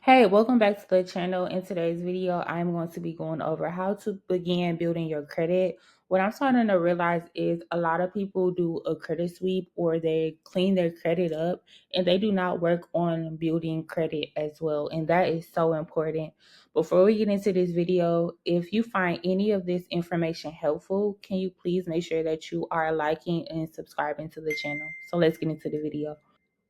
Hey, welcome back to the channel. In today's video, I'm going to be going over how to begin building your credit. What I'm starting to realize is a lot of people do a credit sweep or they clean their credit up and they do not work on building credit as well. And that is so important. Before we get into this video, if you find any of this information helpful, can you please make sure that you are liking and subscribing to the channel? So let's get into the video.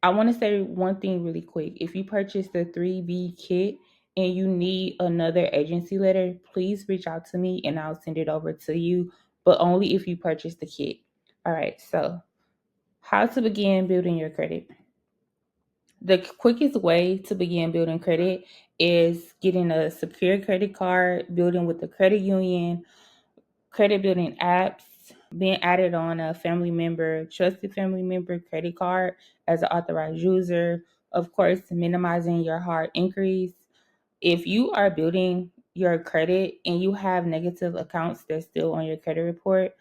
I want to say one thing really quick. If you purchase the 3B kit and you need another agency letter, please reach out to me and I'll send it over to you, but only if you purchase the kit. All right, so how to begin building your credit. The quickest way to begin building credit is getting a secure credit card, building with the credit union, credit building apps, being added on a family member, trusted family member credit card as an authorized user, of course, minimizing your hard increase. If you are building your credit and you have negative accounts that's still on your credit report,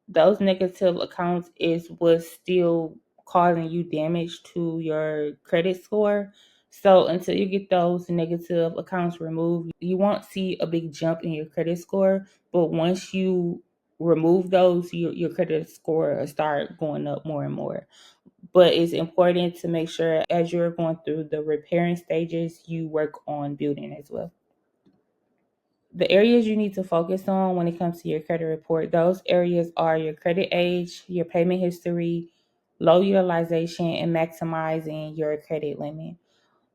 those negative accounts is what's still causing you damage to your credit score. So until you get those negative accounts removed, you won't see a big jump in your credit score. But once you remove those, your credit score will start going up more and more. But it's important to make sure as you're going through the repairing stages, you work on building as well. The areas you need to focus on when it comes to your credit report, those areas are your credit age, your payment history, low utilization, and maximizing your credit limit.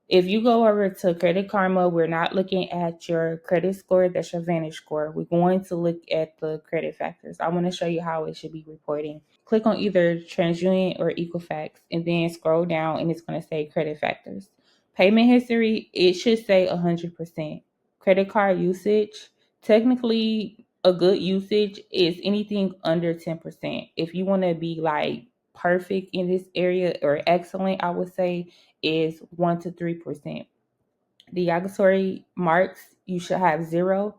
If you go over to Credit Karma, we're not looking at your credit score, that's your Vantage score. We're going to look at the credit factors. I want to show you how it should be reporting. Click on either TransUnion or Equifax and then scroll down and it's going to say credit factors. Payment history, it should say 100%. Credit card usage, technically a good usage is anything under 10%. If you want to be like perfect in this area or excellent, I would say is 1 to 3%. Derogatory marks, you should have 0.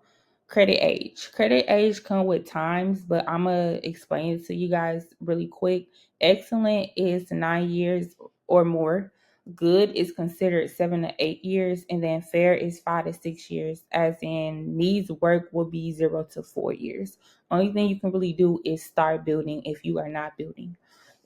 Credit age. Credit age come with times, but I'm going to explain it to you guys really quick. Excellent is 9 years or more. Good is considered 7 to 8 years. And then fair is 5 to 6 years. As in needs work will be 0 to 4 years. Only thing you can really do is start building if you are not building.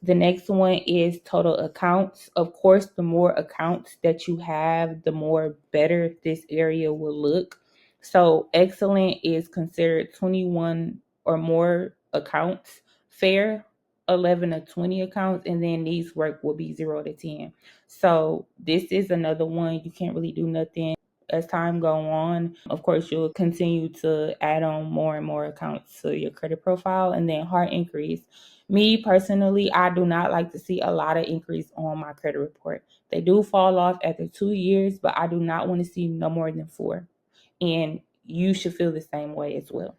The next one is total accounts. Of course, the more accounts that you have, the more better this area will look. So excellent is considered 21 or more accounts. Fair, 11 to 20 accounts. And then needs work will be 0 to 10. So this is another one. You can't really do nothing as time go on. Of course, you'll continue to add on more and more accounts to your credit profile. And then hard increase. Me personally, I do not like to see a lot of increase on my credit report. They do fall off after 2 years, but I do not want to see no more than 4. And you should feel the same way as well.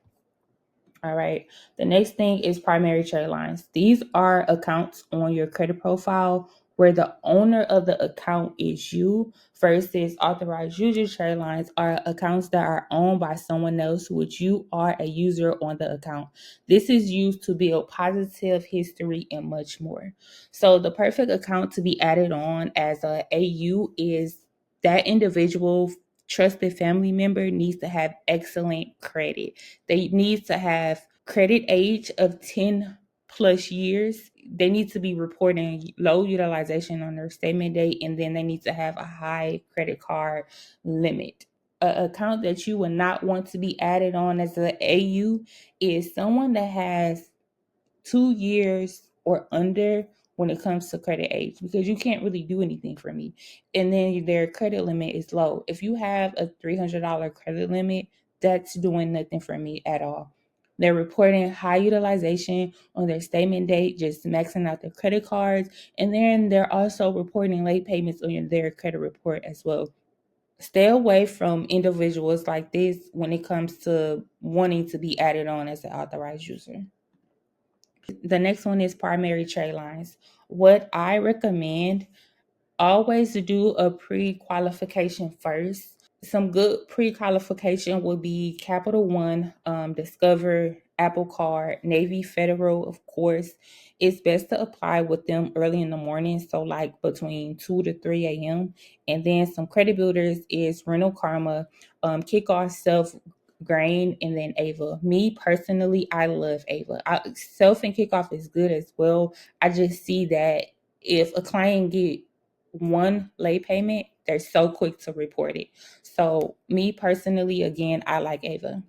All right. The next thing is primary trade lines. These are accounts on your credit profile where the owner of the account is you versus authorized user trade lines are accounts that are owned by someone else, which you are a user on the account. This is used to build positive history and much more. So the perfect account to be added on as a AU is that individual trusted family member needs to have excellent credit. They need to have credit age of 10 plus years. They need to be reporting low utilization on their statement date, and then they need to have a high credit card limit. An account that you would not want to be added on as an AU is someone that has 2 years or under when it comes to credit age, because you can't really do anything for me. And then their credit limit is low. If you have a $300 credit limit, that's doing nothing for me at all. They're reporting high utilization on their statement date, just maxing out their credit cards. And then they're also reporting late payments on their credit report as well. Stay away from individuals like this when it comes to wanting to be added on as an authorized user. The next one is primary trade lines. What I recommend, always do a pre-qualification first. Some good pre-qualification would be Capital One, Discover, Apple Card, Navy Federal, of course. It's best to apply with them early in the morning, so like between 2 to 3 a.m. And then some credit builders is Rental Karma, Kickoff, Self, Grain, and then Ava. Me personally, I love Ava. Self and Kickoff is good as well. I just see that if a client get one late payment, they're so quick to report it. So me personally, again, I like Ava.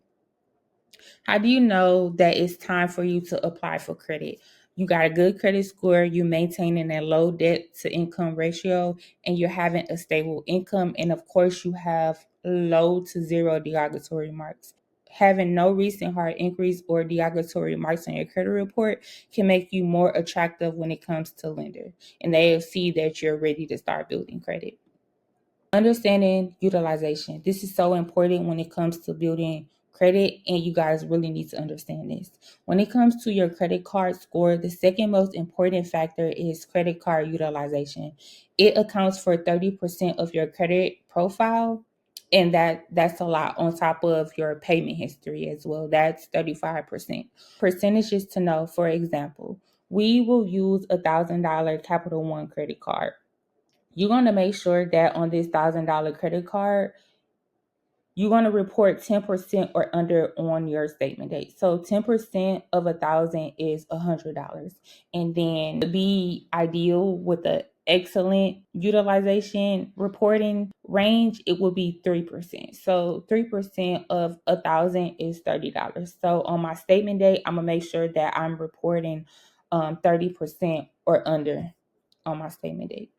How do you know that it's time for you to apply for credit? You got a good credit score, you maintaining a low debt to income ratio, and you're having a stable income. And of course, you have low to zero derogatory marks. Having no recent hard inquiries or derogatory marks on your credit report can make you more attractive when it comes to lender, and they'll see that you're ready to start building credit. Understanding utilization. This is so important when it comes to building credit, and you guys really need to understand this. When it comes to your credit card score, the second most important factor is credit card utilization. It accounts for 30% of your credit profile, and that's a lot on top of your payment history as well. That's 35%. Percentages to know, for example, we will use $1,000 Capital One credit card. You're going to make sure that on this $1,000 credit card, you're going to report 10% or under on your statement date. So 10% of 1,000 is $100. And then to be ideal with the excellent utilization reporting range, it will be 3%. So 3% of 1,000 is $30. So on my statement date, I'm gonna make sure that I'm reporting 30% or under on my statement date.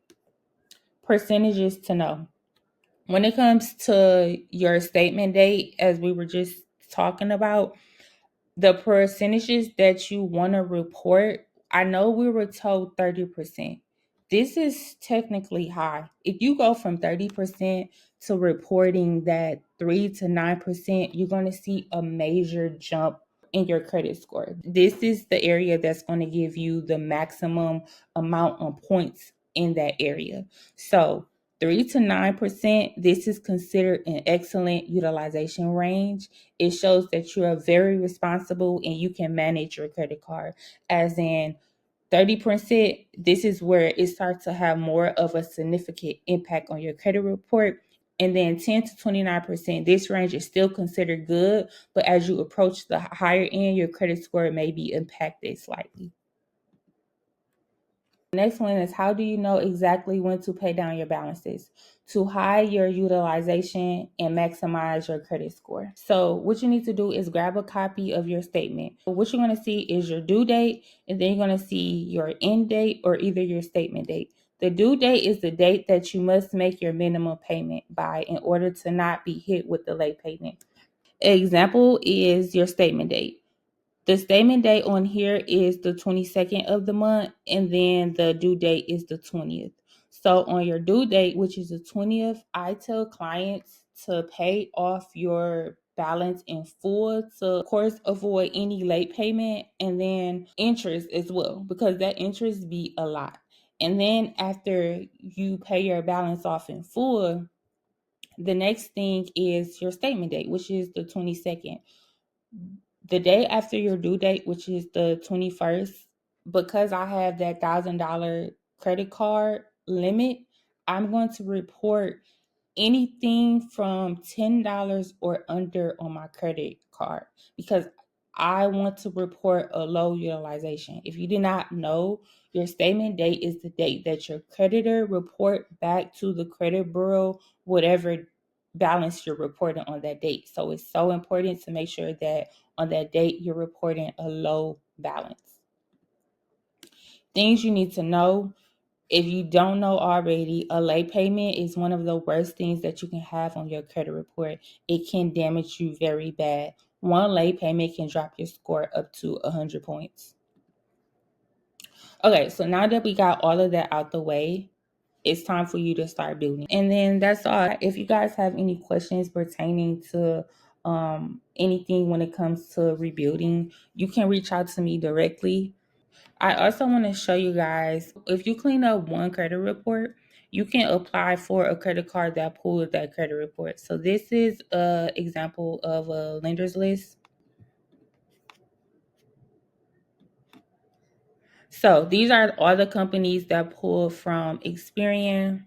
Percentages to know. When it comes to your statement date, as we were just talking about, the percentages that you want to report, I know we were told 30%. This is technically high. If you go from 30% to reporting that 3 to 9%, you're going to see a major jump in your credit score. This is the area that's going to give you the maximum amount of points in that area. So 3 to 9%, this is considered an excellent utilization range. It shows that you are very responsible and you can manage your credit card. As in 30%, this is where it starts to have more of a significant impact on your credit report. And then 10 to 29%, this range is still considered good, but as you approach the higher end, your credit score may be impacted slightly. The next one is, how do you know exactly when to pay down your balances? To hide your utilization and maximize your credit score. So what you need to do is grab a copy of your statement. What you're going to see is your due date, and then you're going to see your end date or either your statement date. The due date is the date that you must make your minimum payment by in order to not be hit with the late payment. Example is your statement date. The statement date on here is the 22nd of the month, and then the due date is the 20th. So on your due date, which is the 20th, I tell clients to pay off your balance in full to, of course, avoid any late payment, and then interest as well, because that interest be a lot. And then after you pay your balance off in full, the next thing is your statement date, which is the 22nd. The day after your due date, which is the 21st, because I have that $1,000 credit card limit, I'm going to report anything from $10 or under on my credit card because I want to report a low utilization. If you did not know, your statement date is the date that your creditor report back to the credit bureau whatever balance you're reporting on that date. So it's so important to make sure that on that date you're reporting a low balance. Things you need to know. If you don't know already, a late payment is one of the worst things that you can have on your credit report. It can damage you very bad. One late payment can drop your score up to 100 points. Okay, so now that we got all of that out the way, it's time for you to start building. And then that's all. If you guys have any questions pertaining to anything when it comes to rebuilding, you can reach out to me directly. I also want to show you guys, if you clean up one credit report, you can apply for a credit card that pulls that credit report. So this is an example of a lender's list. So these are all the companies that pull from Experian.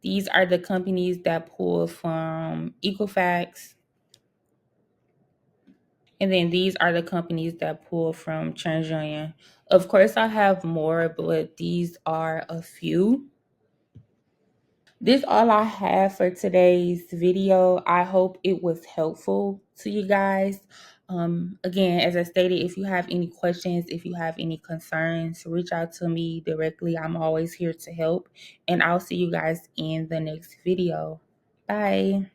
These are the companies that pull from Equifax. And then these are the companies that pull from TransUnion. Of course, I have more, but these are a few. This all I have for today's video. I hope it was helpful to you guys. Again, as I stated, if you have any questions, if you have any concerns, reach out to me directly. I'm always here to help. And I'll see you guys in the next video. Bye.